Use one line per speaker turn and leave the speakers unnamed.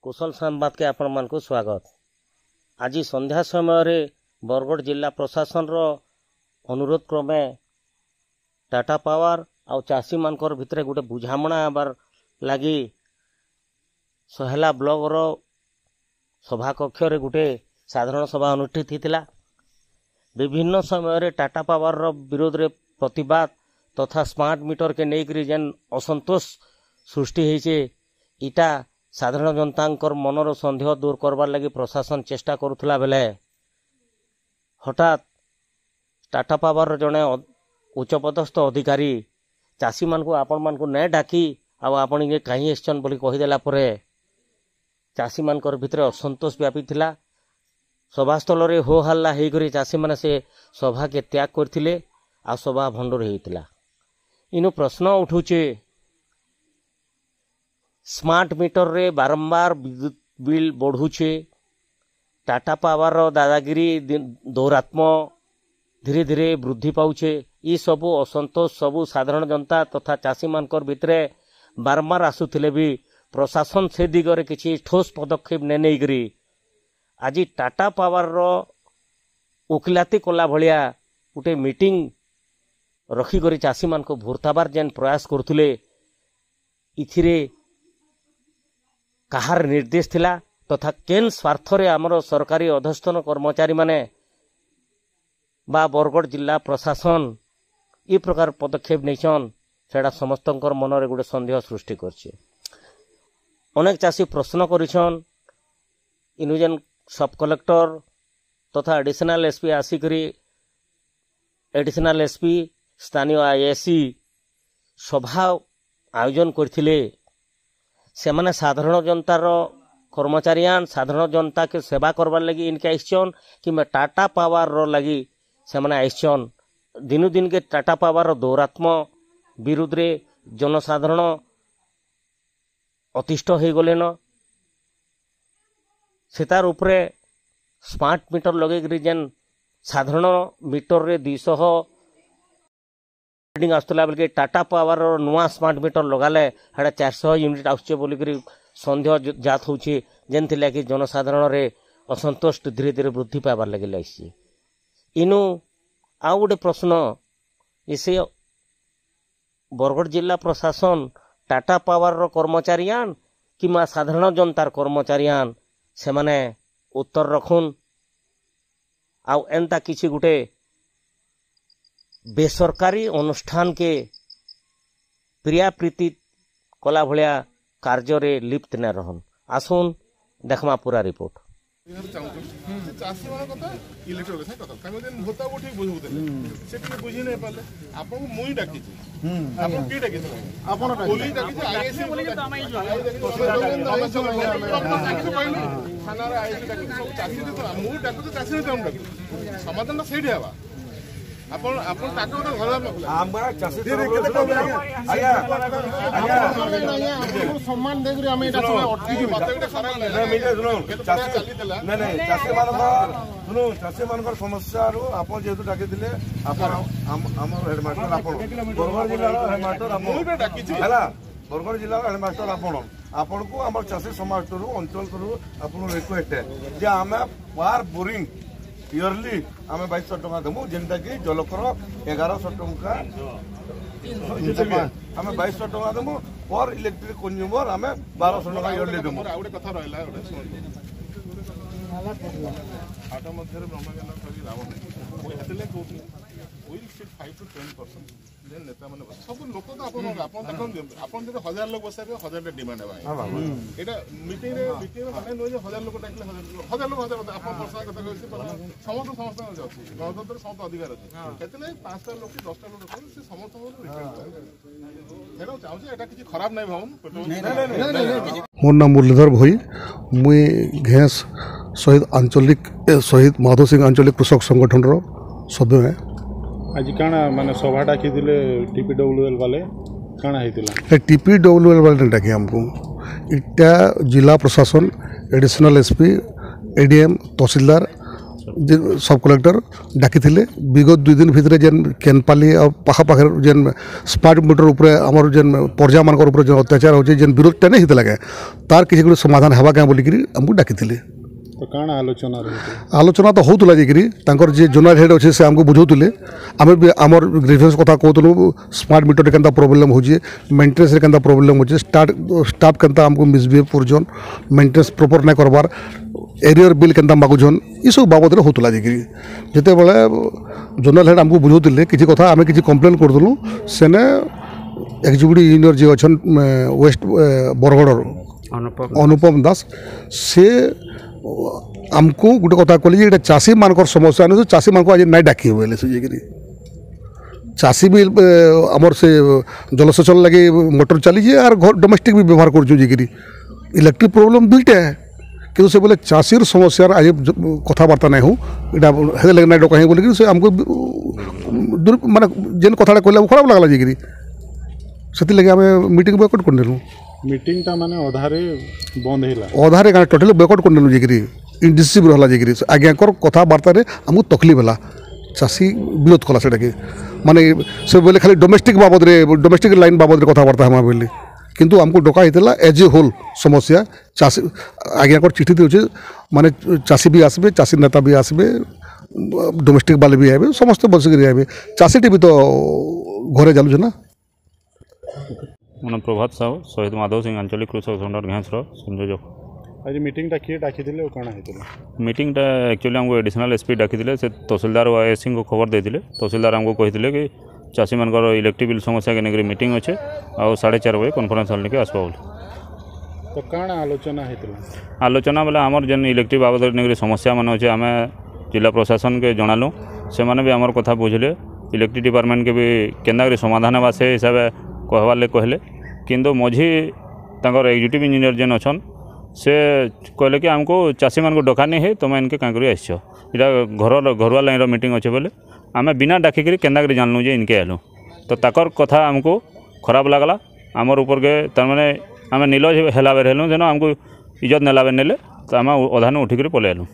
कुशल संवाद के आपण मान को स्वागत। आज संध्या समय बरगढ़ जिला प्रशासन रो अनुरोध क्रमे टाटा पावर आउ चाषी मानकर भितर गोटे बुझामणा आबार लगी सहेला ब्लॉक रो सभा कक्ष रे गोटे साधारण सभा अनुष्ठित होता। विभिन्न समय टाटा पावर रो विरोध रे प्रतिवाद तथा स्मार्ट मीटर के नेकरी जेन असंतोष सृष्टि होइछे इटा साधारण जनता मनर सन्देह दूर करवार लगी प्रशासन चेष्टा करुला बेले हठात टाटा पावर जड़े उच्चपदस्थ अधिकारी चाषी मान को आपण मान को न डाकी आपण ये कहीं एसचन बोली कहीदेला परे चाषी मानकर भितर असंतोष व्यापी थिला। सभास्थल रे हो हल्ला होकर चाषी मैंने से सभा के त्याग करथिले आ सभा भंडुर होइतिला। इनु प्रश्न उठुचे स्मार्ट मीटर रे बारंबार विद्युत बिल बढ़ुचे, टाटा पावर दादागिरी दौरात्म धीरे धीरे वृद्धि पाउछे। ई सबु असंतोष सबु साधारण जनता तथा चाषी मानकर भितरे बारंबार आसुथिले भी प्रशासन से दिगरे किछि ठोस पदक्षेप ने नेइकरी आज टाटा पावर ओकिलाती कला भलिया गोटे मीटिंग रखिकरी चाषी मान को भूर्ताबार जेन प्रयास करथुले इथिरे कहार निर्देश थिला तथा केन स्वार्थ रे आमर सरकारी अधस्थन कर्मचारी माने बा बरगढ़ जिला प्रशासन ई प्रकार पदक्षेप नैछन सेडा समस्तंकर मन रे गोटे संदेह सृष्टि करछे। अनेक चाषी प्रश्न करिछन इनु जेन सब कलेक्टर तथा एडिशनल एसपी आसिकरी एडिशनल एसपी स्थानीय आईएससी सभा आयोजन करथिले से माने साधारण जनतार कर्मचारियान साधारण जनता के सेवा करवार लगी इनके आइछन कि मैं टाटा पावर रो लगी से माने आइछन दिनु दिन के टाटा पावर दौरात्म विरुद्ध रे जनसाधारण अतिष्ठ हो गलेन सेतार उपरे स्मार्ट मीटर लगे जेन साधारण मीटर रे 200 रीडिंग आसला बेल टाटा पावर नुआ स्मार्ट मीटर लगाले हेडा 400 यूनिट आसुचे बोलिक सन्देह जात होउछि जेन थिला कि जनसाधारण रे असंतोष धीरे धीरे वृद्धि पाइबार लगे आइछि। इनु आ गोटे प्रश्न इसे बरगढ़ जिला प्रशासन टाटा पावर कर्मचारियान कि साधारण जनतार कर्मचारियान से माने उत्तर रखुन आउ एंता किछि गुटे बेसरकारी अनुष्ठान के प्रिया प्रीति कला भलिया कार्य रे लिप्त न रहन। आसुन देखमा पूरा रिपोर्ट। चाषी मान कथा इलेक्ट्रिक कथा कथा तामे दिन होता वो ठीक बुझुते से ठीक बुझी नै पाले आपन मुई डाकी छी आपन की डाकी छी आपन बोली डाकी छी आईएससी बोली के तमाई जो थाना रे आईएससी डाकी सब चाषी दे मुई डाकू तो चाषी दे हम डाकी समाधान सेठी हवा आपन आपन टाका तो घर हमरा चाषी दे केते कहबे आया आया सम्मान देगरी हम एटा समय अटकी मते एटा खराब नै मिले सुनो चाषी नै नै चाषी मानकर सुनो चाषी मानकर समस्या रो आपन जेतु डाके दिले आपन हमर हेडमास्टर आपन बरगढ़ जिल्ला रो हेडमास्टर आपन डाकी छी हला बरगढ़ जिल्ला रो हेडमास्टर आपन को हमर चाषी समाज रो अंचल रो आपन रिक्वेस्ट है जे हमें पार बोरिंग इयरली आम 2200 टका देमु जेनटा कि जलकर 1100 टका आम 2200 टका देमु और इलेक्ट्रिक कंज्यूमर आम 1200 टका इयरली देमु। आ गोटे कथा रहला आठ मध्य ब्रह्मज्ञान करी रावण कोई हेतले कोथि विल सिट 5 to 10% जेन नेता माने सब लोक तो आपन देखन आपन जे 1000 लोक बसाबे 1000 टा डिमांड है एटा मीटिंग रे माने नो जे 1000 लोक डाकले 1000 लोक आपन प्रसाद कथा कहछि समस्त अछि गणतंत्र समस्त अधिकार अछि केतले 5 टा लोक 10 टा लोक से समस्त रिक्वेस्ट हेलो चाहू एटा किछि खराब नै भावन
मोर नाम मुरलीधर भोई मुई घेस शहीद माधव सिंह आंचलिक कृषक संगठन रो सभ्य है।
आज काना माने सभा डाकी दिले टीपीडब्ल्यूएल वाले काना हेतिला
टीपीडब्ल्यूएल वाले डाकी हमको इटा जिला प्रशासन एडिशनल एसपी एडीएम तहसीलदार सब कलेक्टर डाकी विगत 2 दिन भितर जेन केनपाली और पाखापाखि जेन स्मार्ट मीटर उपरे आमर जेन पर्जा मान जेन अत्याचार होचे जेन विरोध टेने हित लगे तार किसी गोटे समाधान हेबा क्या बोलिक आमको डाकी
तो काण आलोचना रही
आलोचना तो होता जाकर जी जोनाल हेड अच्छे से आमको बुझाऊे आम भी आमर ग्रीवेंस कथा कहूँ स्मार्ट मीटर के प्रोब्लेम हो मेन्टेनेंस के प्रोब्लेम हो स्टाफ के आमको मिसबिहेव कर मेन्टेनेंस प्रॉपर नहीं करबार एरियर बिल के मागुन ये सब बाबद में होता जिते बड़े जोनाल हेड आमको बुझाऊे किसी कथा आम कि कम्प्लेन करूँ सेने एक्जिक्यूटिव इंजीनियर जी अच्छा वेस्ट बरगढ़ अनुपम दास से आमको गोटे कथा कहले चाषी मान समस्या अनुसार चाषी मान आज नाई डाकी हुए चाषी भी आमर से जलसेचन लगे मोटर चली आर घर डोमेस्टिक भी व्यवहार कर इलेक्ट्रिक प्रॉब्लम दुईटा है कि से बोले चाषीर समस्या आज कथबार्ता नहीं हो ये लगे ना डका बोलिक से आमको माने जेन कथा कहले खराब लगला जी से लगे आम मीटिंग बॉयकॉट करनेलु
मीटिंग टा माने अधारे बंद हैला
अधारे गाँव टोटाली बॉयकॉट करनेलु जी इनडिसिव रहा जी आज्ञाकर कथबार्ता आमको तकलीफ है चाषी विरोध कला से माने से बोले खाली डोमेस्टिक बाबद डोमेस्टिक लाइन बाबद कथबार्ता हम बोली किंतु आमको डका होता एज ए होल समस्या चाषी आज्ञाकर चिठी दूचे माने चाषी भी आसबे चाषी नेता भी आसबे डोमेस्टिक बाले भी आए समस्त बसिक आए चाषीटी भी तो घरे जालुचे ना
मन प्रभात साहू शहीद माधव सिंह आंचलिक कृषक संगठन घेंसर संयोजक
आज मीटिंग टा किए डाकी दिले और काना हेतले
मीटिंग टा एक्चुअली हमको एडिशनल एसपी डाकी दिले से तहसीलदार और आईएससी को खबर देते तहसीलदार हमको कही कि चाषी मान इलेक्ट्रिक बिल समस्या के नेगरी मीटिंग अच्छे और 4:30 बजे कॉन्फ्रेंस हॉल लेके आसबा बोली
तो काना आलोचना हेतले
आलोचना बेले आमर जेन इलेक्ट्रिक बाबद नेगरी समस्या मान अच्छे आम जिला प्रशासन के जनालु से मैंने भी आमर कथा बुझले इलेक्ट्रिक डिपार्टमेंट के भी केन्दा समाधान है से हिसाब से कहवार कहले किंतु मझी तंकर एग्जीक्यूटिव इंजीनियर जेन अच्छन से कहले कि आमको चाषी मान को डका नहीं है तुम इनके क्या कर घर घरुआ लाइन मीटिंग अच्छे बोले आम बिना डाकिक केन्दा जानलु जे इनके आलु तो ताकर कथा आमको खराब लगला आमर ऊपर के तरमाने आम नीलज हेला बेर हेलु जेन आमको इज्जत नेला बेर नेले तो आम अधान उठिक पलि आलु।